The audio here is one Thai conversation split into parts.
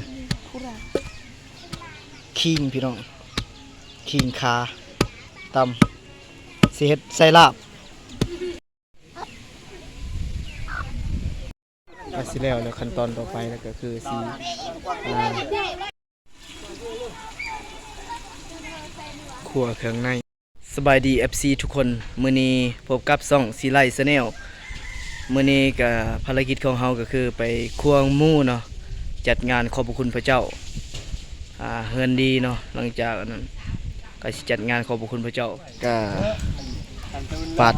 นะคิงพี่น้องคิงขาตำสิเฮ็ดใส่ลาบก็สิแล้วขั้นตอนต่อไปแล้วก็คือสิคั่วเครื่องในสบายดี FC ทุกคนมื้อนี้พบกับช่องสีไลชาแนลมื้อนี้ก็ภารกิจของเฮาก็คือไปคั่วหมูเนาะจัดงานขอบพระคุณพระเจ้าเฮือนดีเนาะหลังจากนั้นก็สิจัดงานขอบพระคุณพระเจ้าก็ปาด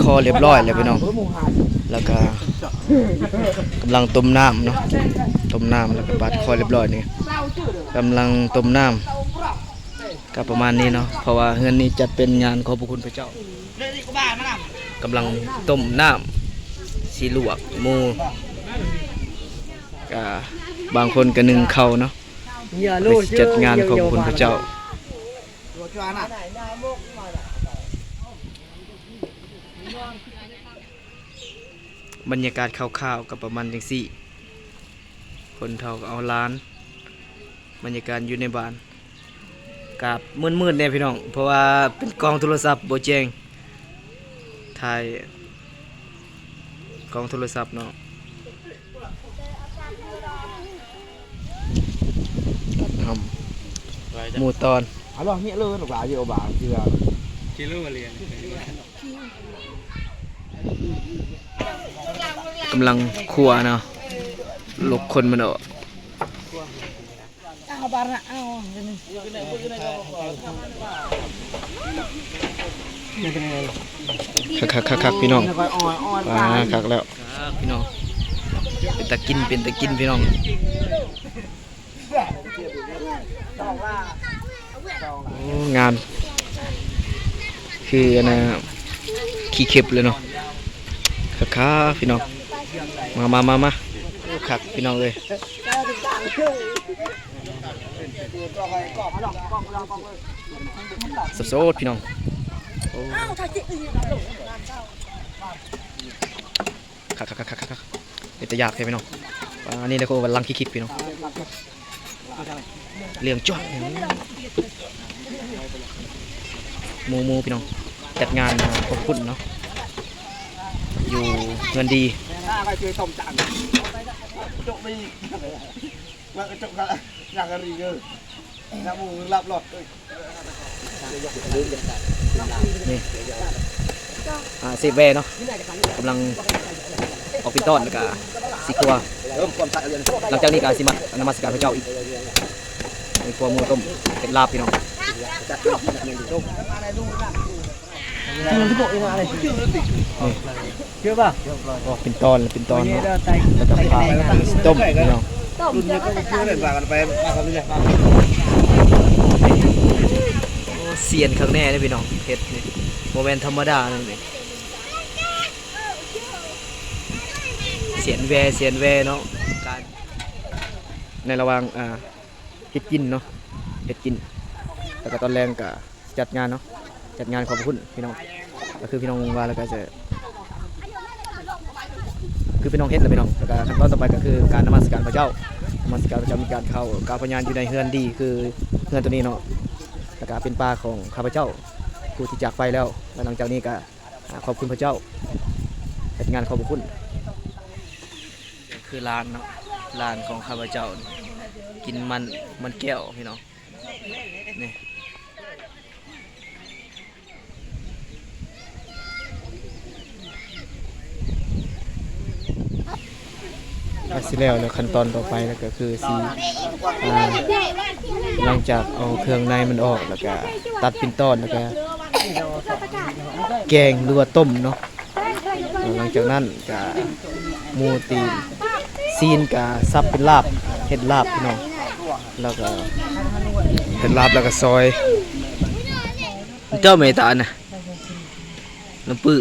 คอเรียบร้อยแล้วพี่น้องแล้วก็กำลังต้มน้ำเนาะต้มน้ำแล้วก็ปาดคอเรียบร้อยนี่กำลังต้มน้ำก็ประมาณนี้เนาะเพราะว่าเฮือนนี้จัดเป็นงานขอบพระคุณพระเจ้ากำลังต้มน้ำสีลวกหมูก็บางคนก็นึ่งข้าวเนาะจัดงานขอบคุณพระเจ้าบรรยากาศคร่าวๆกับประมาณจังสี่คนเฒ่าเอาล้านบรรยากาศอยู่ในบ้านกับมืดๆเนี่ยพี่น้องเพราะว่าเป็นกล้องโทรศัพท์โบแจงถ่ายกล้องโทรศัพท์เนาะหมูตอนalors nghĩa luôn là bà nhiều bà chưa chỉ lưu mà liền กำลังคั่วเนาะลูกคนมันออกคักพี่น้องคักแล้วพี่น้องเป็นตะกินพี่น้องงานคืออันน่ะขี้เข็บเลยเนาะคักพี่น้องมาคักพี่น้องเลยสดพี่น้องคักเป็นตะยากเลยพี่น้องอันนี้เลยก็วันลังขี้พี่น้องเลี้ยงจ้วงหมูพี่น้องจัดงานขอบคุณเนาะอยู่เงินดีนี่เซฟเว่เนาะกำลังออกเป็นต้นแล้วก็สีครัวหลังจากนี้ก็สิมานมัสการพระเจ้าอีกในครัวหมูต้มเป็นลาบพี่น้องเยอะป่ะเป็นตอนเนาะแล้วก็ปลาต้มพี่น้องรุ่นนี้ก็เชื่อเลยว่ากันไปมาเขาเรื่อยเซียนข้างแน่เลยพี่น้องเฮ็ดนี่โมเมนต์ธรรมดานั่นเองเสียนแวเนาะการในระหว่างเฮ็ดกินเนาะเฮ็ดกินแล้วก็ตอนแรงก็จัดงานเนาะจัดงานขอบคุณพี่น้องก็คือพี่น้องว่าแล้วก็จะคือพี่น้องเฮ็ดแล้วพี่น้องแล้วก็ขั้นตอนต่อไปก็คือการนมัสการพระเจ้านมัสการพระเจ้ามีการเข้ากราบพระญาณอยู่ในเฮือนดีคือเฮือนตัวนี้เนาะแล้วก็เป็นป่าของข้าพเจ้าผู้ที่จากไปแล้วหลังจากนี้ก็ขอบคุณพระเจ้าจัดงานขอบคุณคือร้านเนาะร้านของข้าพเจ้ากินมันแก้วพี่น้องนี่สิแล้วขั้นตอนต่อไปแล้วก็คือสิหลังจากเอาเครื่องในมันออกแล้วก็ตัดเป็นตอนแล้วก็แกงหรือว่าต้มเนาะหลังจากนั้นก็หมูตีนซีนก็ซับเป็นลาบเฮ็ดลาบพี่น้องแล้วก็เฮ็ดลาบแล้วก็ซอยเจ้าเมตาน่ะน้ำปื้อ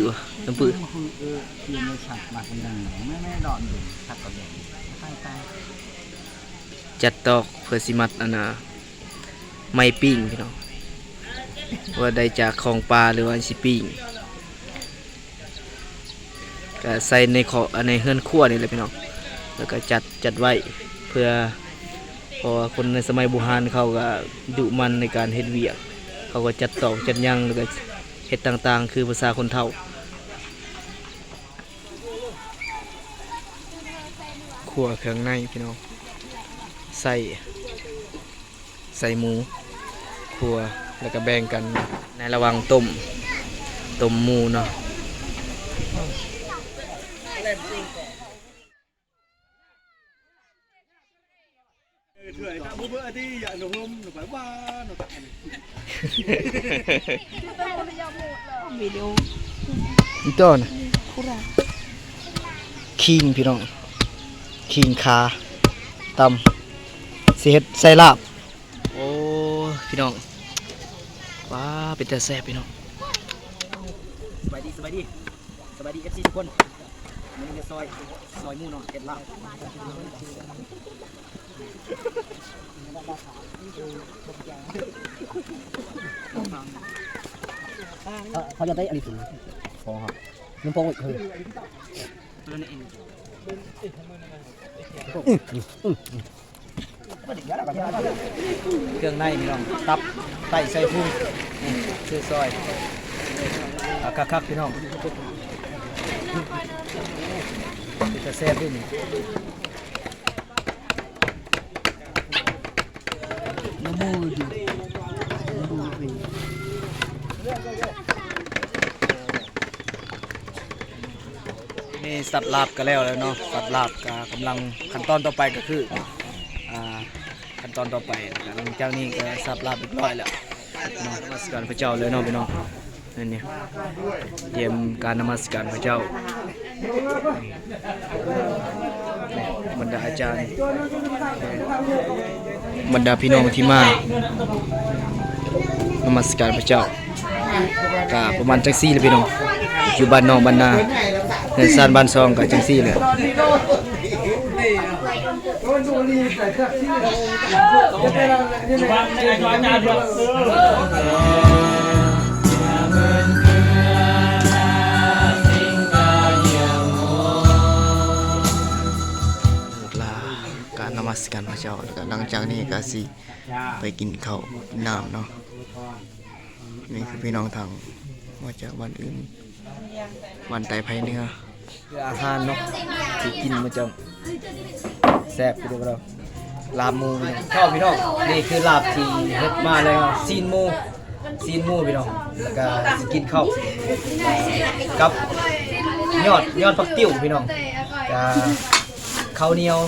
จัดตอกเพื่อสิมัดอันน่ะไม้ปิ้งพี่น้องว่าได้จากของปลาหรือว่าสิปิ้งก็ใส่ในเฮือนครัวนี่แหละพี่น้องแล้วก็จัดไว้ เพื่อเพราะว่าคนในสมัยโบราณเขาก็ดุมันในการเฮ็ดเวียกเขาก็จัดตอกจัดหยังแล้วก็เฮ็ดต่างๆ คือภาษาคนเฒ่าคั่วเครื่องในพี่น้องใส่หมูคั่วแล้วก็แบ่งกันในระหว่างต้มหมูเนาะ เถื่อยครับเบื่อที่อย่าหนุ่มหนุ่มไปว่าหนุ่มไป อีต้นคิงพี่น้องคิงขาตำสิเฮ็ดใส่ลาบโอ้พี่น้องว้าเป็นแต่แซ่บพี่น้องสบายดีFC ทุกคนมื้อนี้จะซอยหมูเนาะเฮ็ดลาบเขาจะได้อะไรถึงฟองครับน้ำฟองอีกคือเครื่องในพี่น้องตับไก่ใส่พุงเสื้อซอยคักๆพี่น้องจะแซ่บด้วยนี่น้ำมูอยู่นี่สัตว์ลาบก็แล้วเนาะสัตว์ลาบก็กำลังขั้นตอนต่อไปก็คือขั้นตอนต่อไปหลังจากนี้ก็สัตว์ลาบเรียบร้อยแล้วนมัสการพระเจ้าเลยเนาะพี่น้องนั่นเนี่ยเตรียมการนมัสการพระเจ้าบรรดาอาจารย์บรรดาพี่น้องที่มานมัสการพระเจ้ากะประมาณจังซี่เลยพี่น้องอยู่บ้านนอกบ้านนาในซานบ้านซองกะจังซี่เลยการนมัสการพระเจ้าแล้วก็หลังจากนี้ก็สิไปกินข้าวกินน้ำเนาะนี่คือพี่น้องทางมาจากวันอื่นวันไต่ไผ่เนื้อคืออาหารเนาะที่กินมาจากแซ่บไปดูเราลาบหมูชอบพี่น้องนี่คือลาบที่เฮ็ดมาเลยซีนหมูพี่น้องแล้วก็สิกินข้าวกับยอดผักติ้วพี่น้องก็ข้าวเหนียว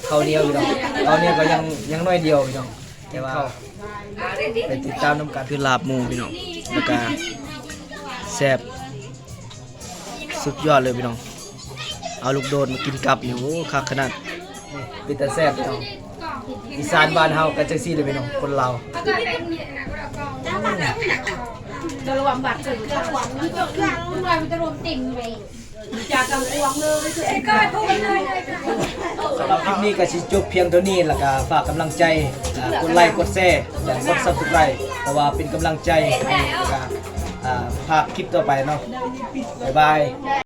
พี่น้องข้าวเหนียวก็ยังน้อยเดียวพี่น้องแต่ว่าไปติดตามน้ำกันคือลาบหมูพี่น้องแล้วก็แซ่บสุดยอดเลยพี่น้องเอาลูกโดดมากินกับนี่โอ้คักขนาดเป็นแต่แซ่บพี่น้องอีสานบ้านเฮาก็จังซี่เลยพี่น้องคนลาว จะรวมบัตรถึงจะหวังที่จะหลังมันจะรวมติ่งไปจากกำลังเลยไอ้ก้อยพูดเลย สำหรับคลิปนี้ก็สิจบเพียงเท่านี้แล้วก็ฝากกำลังใจกดไลค์กดแชร์และกด Subscribe เพราะว่าเป็นกำลังใจให้แล้วก็ภาคคลิปต่อไปเนาะบ๊ายบาย